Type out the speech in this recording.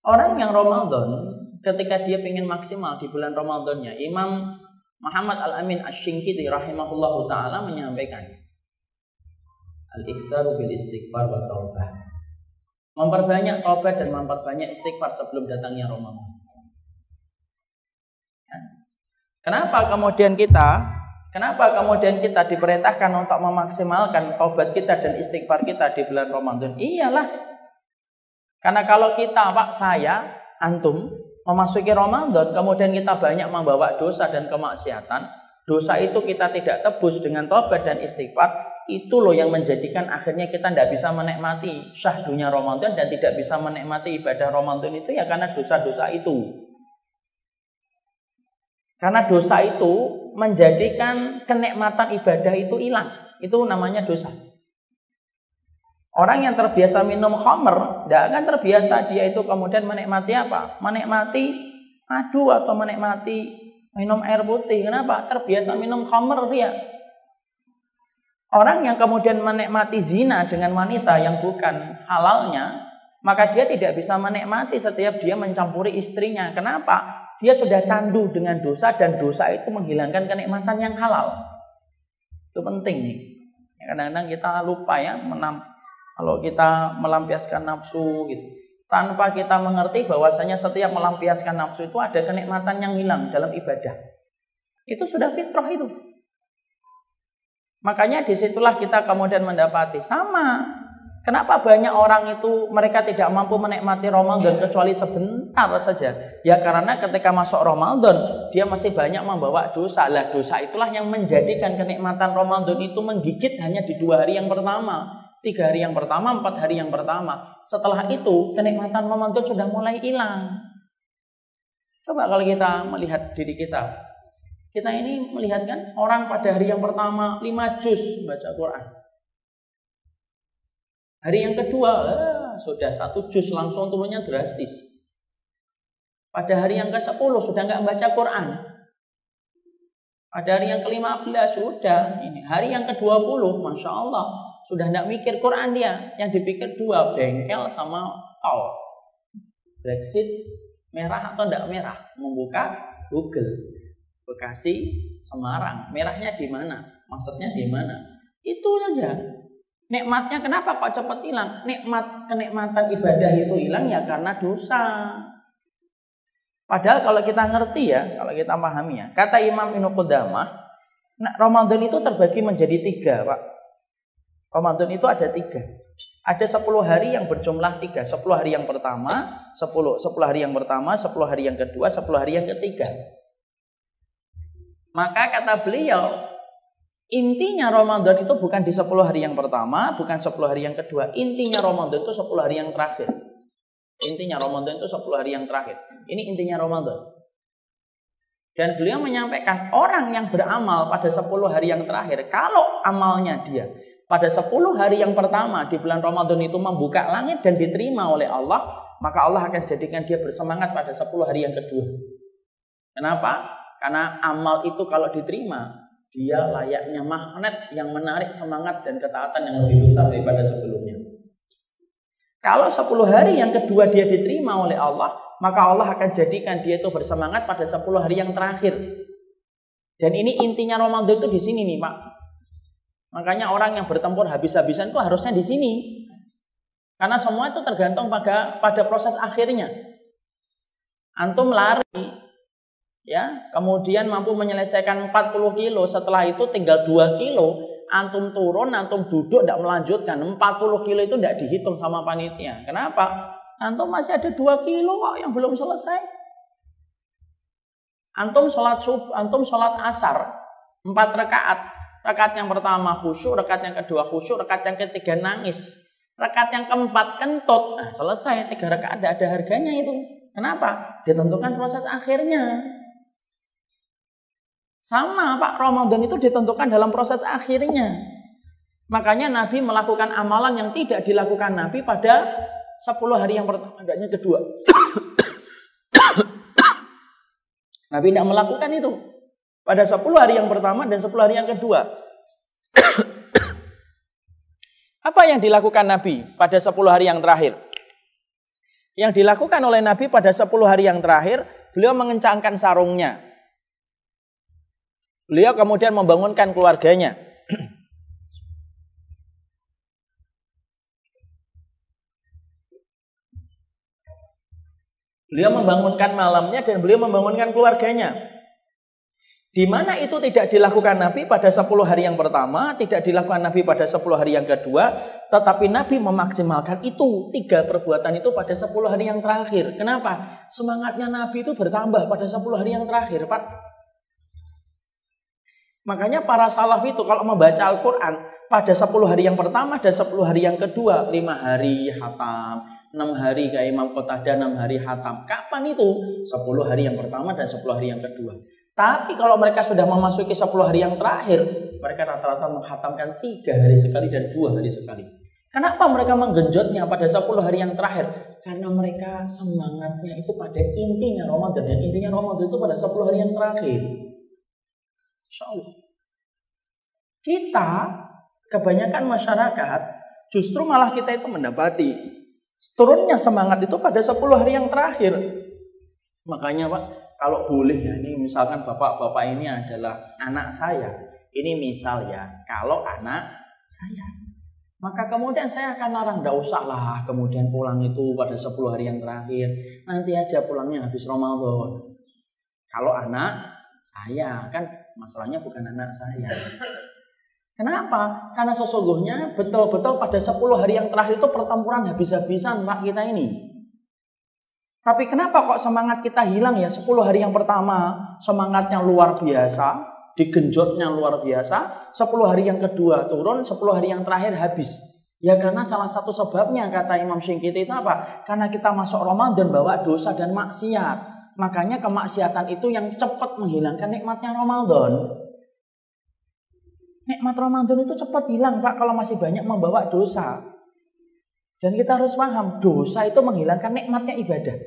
Orang yang Ramadan, ketika dia ingin maksimal di bulan Ramadannya, Imam Muhammad Al-Amin Asy-Syinkiti rahimahullahu ta'ala menyampaikan al-iktsaru bil istighfar wa taubah. Memperbanyak taubat dan memperbanyak istighfar sebelum datangnya Ramadan. Ya. Kenapa kemudian kita diperintahkan untuk memaksimalkan taubat kita dan istighfar kita di bulan Ramadan? Iyalah. Karena kalau kita, Pak, saya, antum memasuki Ramadan, kemudian kita banyak membawa dosa dan kemaksiatan, dosa itu kita tidak tebus dengan taubat dan istighfar, itu loh yang menjadikan akhirnya kita tidak bisa menikmati syahdunya Ramadan dan tidak bisa menikmati ibadah Ramadan itu ya karena dosa-dosa itu. Karena dosa itu menjadikan kenikmatan ibadah itu hilang. Itu namanya dosa. Orang yang terbiasa minum khamr, tidak akan terbiasa dia itu kemudian menikmati apa? Menikmati madu atau menikmati minum air putih. Kenapa? Terbiasa minum khamr dia. Orang yang kemudian menikmati zina dengan wanita yang bukan halalnya, maka dia tidak bisa menikmati setiap dia mencampuri istrinya. Kenapa? Dia sudah candu dengan dosa dan dosa itu menghilangkan kenikmatan yang halal. Itu penting nih. Kadang-kadang kita lupa ya kalau kita melampiaskan nafsu gitu, tanpa kita mengerti bahwasanya setiap melampiaskan nafsu itu ada kenikmatan yang hilang dalam ibadah. Itu sudah fitrah itu. Makanya disitulah kita kemudian mendapati sama. Kenapa banyak orang itu mereka tidak mampu menikmati Ramadan kecuali sebentar saja? Ya karena ketika masuk Ramadan dia masih banyak membawa dosa. Lah dosa itulah yang menjadikan kenikmatan Ramadan itu menggigit hanya di 2 hari yang pertama, 3 hari yang pertama, 4 hari yang pertama. Setelah itu kenikmatan Ramadan sudah mulai hilang. Coba kalau kita melihat diri kita. Kita ini melihat kan orang pada hari yang pertama 5 juz baca Quran. Hari yang kedua sudah 1 juz langsung turunnya drastis. Pada hari yang ke-10 sudah nggak baca Quran. Pada hari yang ke-15 sudah. Ini hari yang ke-20 Masya Allah sudah nggak mikir Quran dia. Yang dipikir 2 bengkel sama tol. Brexit merah atau enggak merah? Membuka Google. Bekasi, Semarang. Merahnya di mana? Maksudnya di mana? Itu saja. Nikmatnya kenapa kok cepat hilang? Kenikmatan ibadah itu hilang ya karena dosa. Padahal kalau kita ngerti ya, kalau kita pahami ya, kata Imam Ibnu Qudamah, Ramadan itu terbagi menjadi 3, Pak. Ramadan itu ada 3. Ada 10 hari yang berjumlah 3. 10 hari yang pertama, 10 hari yang pertama, 10 hari yang kedua, 10 hari yang ketiga. Maka kata beliau, intinya Ramadan itu bukan di 10 hari yang pertama, bukan 10 hari yang kedua. Intinya Ramadan itu 10 hari yang terakhir. Intinya Ramadan itu 10 hari yang terakhir. Ini intinya Ramadan. Dan beliau menyampaikan orang yang beramal pada 10 hari yang terakhir, kalau amalnya dia pada 10 hari yang pertama di bulan Ramadan itu membuka langit dan diterima oleh Allah, maka Allah akan jadikan dia bersemangat pada 10 hari yang kedua. Kenapa? Karena amal itu kalau diterima, dia layaknya magnet yang menarik semangat dan ketaatan yang lebih besar daripada sebelumnya. Kalau 10 hari yang kedua dia diterima oleh Allah, maka Allah akan jadikan dia itu bersemangat pada 10 hari yang terakhir. Dan ini intinya Ramadan itu di sini nih, Pak. Makanya orang yang bertempur habis-habisan itu harusnya di sini. Karena semua itu tergantung pada proses akhirnya. Antum lari, ya, kemudian mampu menyelesaikan 40 kilo, setelah itu tinggal 2 kilo, antum turun, antum duduk, tidak melanjutkan. 40 kilo itu tidak dihitung sama panitia. Kenapa? Antum masih ada 2 kilo kok yang belum selesai. Antum sholat subuh, antum sholat asar 4 rakaat. Rakaat yang pertama khusyuk, rakaat yang kedua khusyuk, rakaat yang ketiga nangis, rakaat yang keempat kentut. Nah, selesai 3 rakaat, ada harganya itu. Kenapa? Ditentukan proses akhirnya. Sama Pak, Ramadan itu ditentukan dalam proses akhirnya. Makanya Nabi melakukan amalan yang tidak dilakukan Nabi pada 10 hari yang pertama dan yang kedua. Nabi tidak melakukan itu pada 10 hari yang pertama dan 10 hari yang kedua. Apa yang dilakukan Nabi pada 10 hari yang terakhir? Yang dilakukan oleh Nabi pada 10 hari yang terakhir, beliau mengencangkan sarungnya. Beliau kemudian membangunkan keluarganya. Beliau membangunkan malamnya dan beliau membangunkan keluarganya. Di mana itu tidak dilakukan Nabi pada 10 hari yang pertama, tidak dilakukan Nabi pada 10 hari yang kedua, tetapi Nabi memaksimalkan itu, 3 perbuatan itu pada 10 hari yang terakhir. Kenapa? Semangatnya Nabi itu bertambah pada 10 hari yang terakhir, Pak. Makanya para salaf itu kalau membaca Al-Quran pada 10 hari yang pertama dan 10 hari yang kedua, 5 hari hatam, 6 hari kayak Imam Qatadah, 6 hari hatam. Kapan itu? 10 hari yang pertama dan 10 hari yang kedua. Tapi kalau mereka sudah memasuki 10 hari yang terakhir, mereka rata-rata menghatamkan 3 hari sekali dan 2 hari sekali. Kenapa mereka menggenjotnya pada 10 hari yang terakhir? Karena mereka semangatnya itu pada intinya Ramadan. Dan intinya Ramadan itu pada 10 hari yang terakhir. Insya Allah. Kita, kebanyakan masyarakat, justru malah kita itu mendapati turunnya semangat itu pada 10 hari yang terakhir. Makanya Pak, kalau boleh ya, ini misalkan bapak-bapak ini adalah anak saya. Ini misal ya, kalau anak saya. Maka kemudian saya akan larang, tidak usah lah kemudian pulang itu pada 10 hari yang terakhir. Nanti aja pulangnya habis Ramadan. Kalau anak saya, kan masalahnya bukan anak saya. Kenapa? Karena sesungguhnya betul-betul pada 10 hari yang terakhir itu pertempuran habis-habisan Pak kita ini. Tapi kenapa kok semangat kita hilang ya? 10 hari yang pertama semangatnya luar biasa, digenjotnya luar biasa. 10 hari yang kedua turun, 10 hari yang terakhir habis. Ya karena salah satu sebabnya kata Imam Syinqiti itu apa? Karena kita masuk Ramadan bawa dosa dan maksiat. Makanya kemaksiatan itu yang cepat menghilangkan nikmatnya Ramadan. Nikmat Ramadan itu cepat hilang Pak kalau masih banyak membawa dosa. Dan kita harus paham, dosa itu menghilangkan nikmatnya ibadah.